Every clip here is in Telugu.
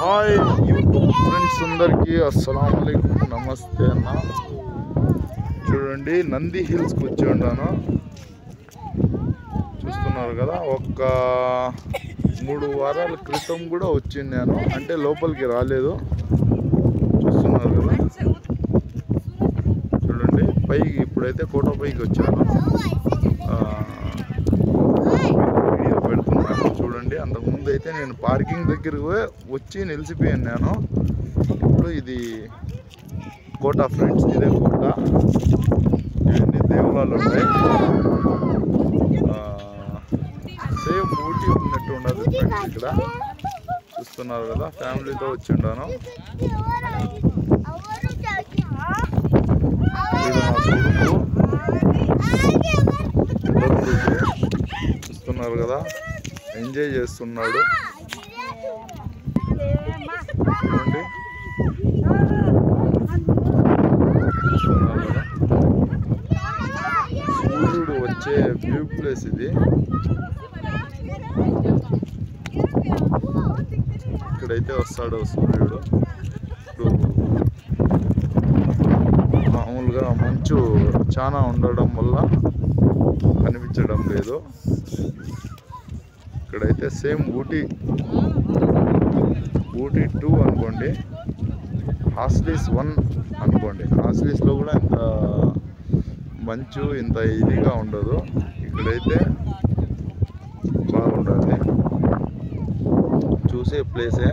హాయ్ యూట్యూబ్ ఫ్రెండ్స్ అందరికీ అస్సలం వాలేకుమ్, నమస్తే అన్న. చూడండి, నంది హిల్స్కి వచ్చి ఉన్నాను. చూస్తున్నారు కదా, ఒక 3 వారాల క్రితం కూడా వచ్చిన్నాను, అంటే లోపలికి రాలేదు. చూస్తున్నారు కదా, చూడండి పైకి ఇప్పుడైతే కోట పైకి వచ్చాను. వీడియో పెడుతున్నాను చూడండి. అంతకుముందు అయితే నేను పార్కింగ్ దగ్గరకు వచ్చి నిలిచిపోయాను నేను. ఇప్పుడు ఇది కోట ఫ్రెండ్స్, ఇదే కోట. ఇవన్నీ దేవాలయాలు ఉంటాయి. సేమ్ ఊటీ ఉన్నట్టు ఉండదు ఫ్రెండ్స్. ఇక్కడ చూస్తున్నారు కదా, ఫ్యామిలీతో వచ్చి ఉన్నాను. చూస్తున్నారు కదా, ఎంజాయ్ చేస్తున్నాడు. చూడండి, చూస్తున్నారు కదా, సూర్యుడు వచ్చే వ్యూ ప్లేస్ ఇది. ఇక్కడైతే వస్తాడు సూర్యుడు. ఇప్పుడు మామూలుగా మంచు చాలా ఉండడం వల్ల కనిపించడం లేదు. ఇక్కడైతే సేమ్ ఊటీ 2 అనుకోండి, హార్స్లీస్ 1 అనుకోండి. హార్స్లీస్లో కూడా ఇంత మంచు ఇంత ఇదిగా ఉండదు. ఇక్కడైతే బాగుంటుంది, చూసే ప్లేసే.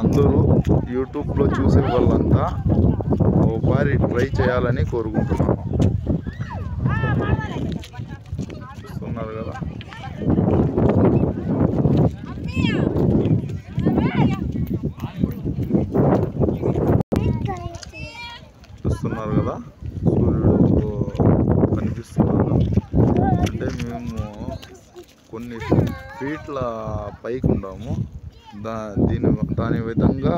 అందరూ యూట్యూబ్లో చూసే వాళ్ళంతా ఒకసారి ట్రై చేయాలని కోరుకుంటున్నాను. చూస్తున్నారు కదా, చూస్తున్నారు కదా, సూర్యుడు కనిపిస్తున్నారు. అంటే మేము కొన్ని ఫీట్ల పైకి ఉన్నాము. దాని విధంగా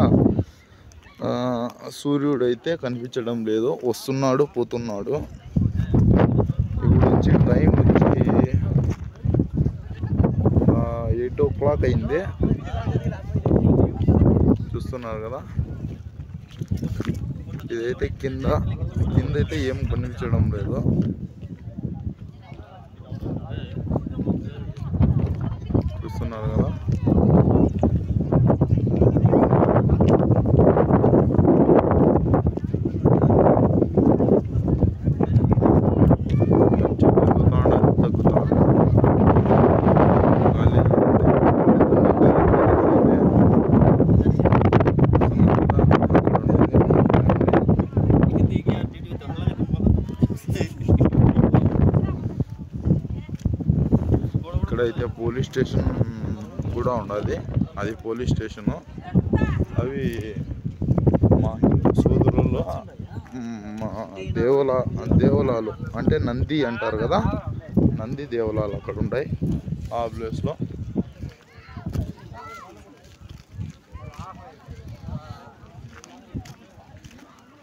సూర్యుడు అయితే కనిపించడం లేదు. వస్తున్నాడు, పోతున్నాడు. ఇప్పుడు వచ్చి టైం వచ్చి 8 o'clock అయింది. చూస్తున్నారు కదా, ఇదైతే కింద అయితే ఏం కనిపించడం లేదు. చూస్తున్నారు కదా, ఇక్కడైతే పోలీస్ స్టేషన్ కూడా ఉన్నది. అది పోలీస్ స్టేషను. అవి మా హిందూ సోదరుల్లో దేవాలయాలు అంటే నంది అంటారు కదా, నంది దేవాలయాలు అక్కడ ఉంటాయి ఆ ప్లేస్లో.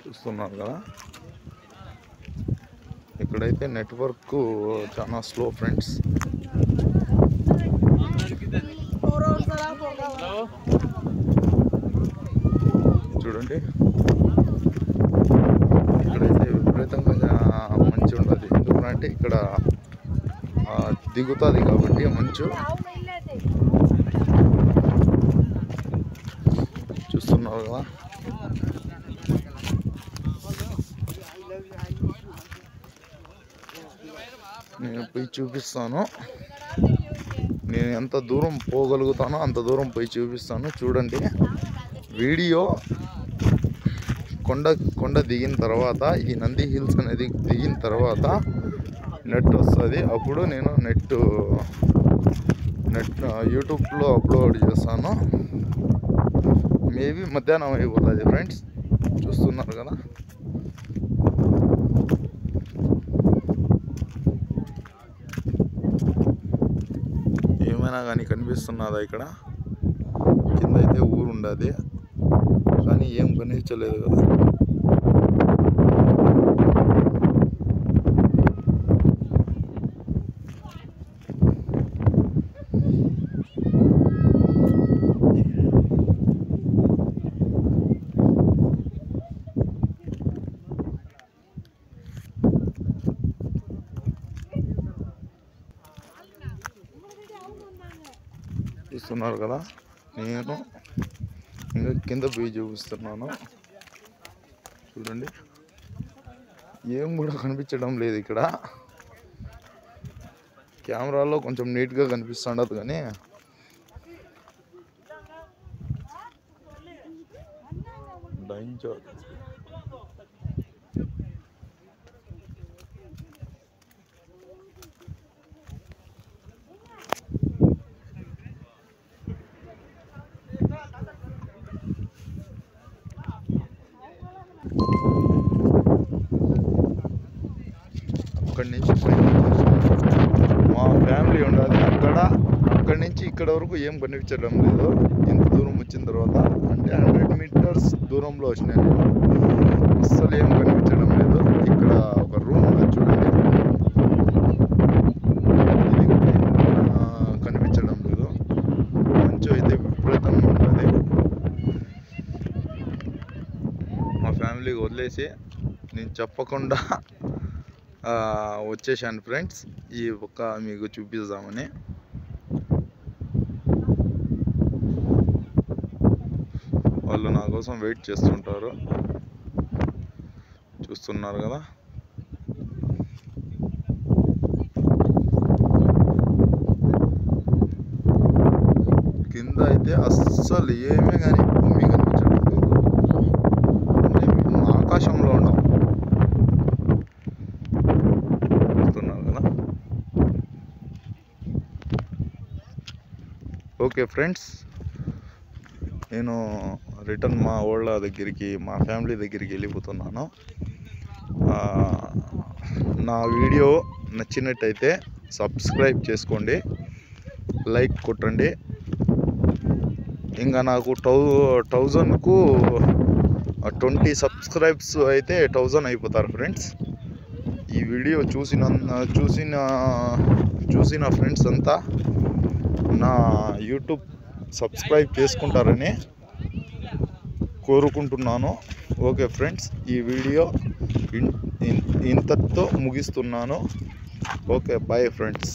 చూస్తున్నారు కదా, ఇక్కడైతే నెట్వర్క్ చాలా స్లో ఫ్రెండ్స్. చూడండి, ఇక్కడైతే విపరీతంగా మంచు ఉంటుంది. ఎందుకంటే ఇక్కడ దిగుతుంది కాబట్టి మంచు. చూస్తున్నారు కదా, నేను పోయి చూపిస్తాను. నేను ఎంత దూరం పోగలుగుతానో అంత దూరం పోయి చూపిస్తాను. చూడండి, వీడియో కొండ దిగిన తర్వాత, ఈ నంది హిల్స్ అనేది దిగిన తర్వాత నెట్ వస్తుంది. అప్పుడు నేను నెట్ యూట్యూబ్లో అప్లోడ్ చేస్తాను. మేబీ మధ్యాహ్నం అయిపోతుంది ఫ్రెండ్స్. చూస్తున్నారు కదా, ఏమైనా కానీ కనిపిస్తున్నదా? ఇక్కడ కింద అయితే ఊరు ఉండదు, కానీ ఏం కనిపించలేదు కదా. చూస్తున్నారు కదా, నేను ఇంకా కింద పోయి చూపిస్తున్నాను. చూడండి, ఏం కూడా కనిపించడం లేదు ఇక్కడ. కెమెరాలో కొంచెం నీట్గా కనిపిస్తుండదు కానీ డైంజర్. అక్కడి నుంచి మా ఫ్యామిలీ ఉండాలి అక్కడి నుంచి ఇక్కడ వరకు ఏం కనిపించడం లేదు. ఇంత దూరం వచ్చిన తర్వాత అంటే 100 మీటర్స్ దూరంలో వచ్చినాను నేను. అస్సలు ఏం కనిపించడం లేదు. ఇక్కడ ఒక రూమ్ ఉన్నది చూడండి, ఇది కనిపించడం లేదు. మంచు అయితే విపరీతంగా ఉంటుంది. మా ఫ్యామిలీకి వదిలేసి నేను చెప్పకుండా వచ్చేసాను ఫ్రెండ్స్. ఈ ఒక్క మీకు చూపిద్దామని. వాళ్ళు నా కోసం వెయిట్ చేస్తుంటారు, చూస్తున్నారు కదా. కింద అయితే అస్సలు ఏమీ కానీ భూమి కనిపించడం లేదు. అంటే మేము ఆకాశంలో ఉన్నాం, చూస్తున్నారు కదా. ఓకే ఫ్రెండ్స్, నేను రిటర్న్ మా వాళ్ళ దగ్గరికి, మా ఫ్యామిలీ దగ్గరికి వెళ్ళిపోతున్నాను. నా వీడియో నచ్చినట్టయితే సబ్స్క్రైబ్ చేసుకోండి, లైక్ కొట్టండి. ఇంకా నాకు 1000కు 20 సబ్స్క్రైబ్స్ అయితే 1000 అయిపోతారు ఫ్రెండ్స్. ఈ వీడియో చూసిన ఫ్రెండ్స్ అంతా నా యూట్యూబ్ సబ్స్క్రైబ్ చేసుకుంటారని కోరుకుంటున్నాను. ఓకే ఫ్రెండ్స్, ఈ వీడియో ఇంతటితో ముగిస్తున్నాను. Okay, bye friends.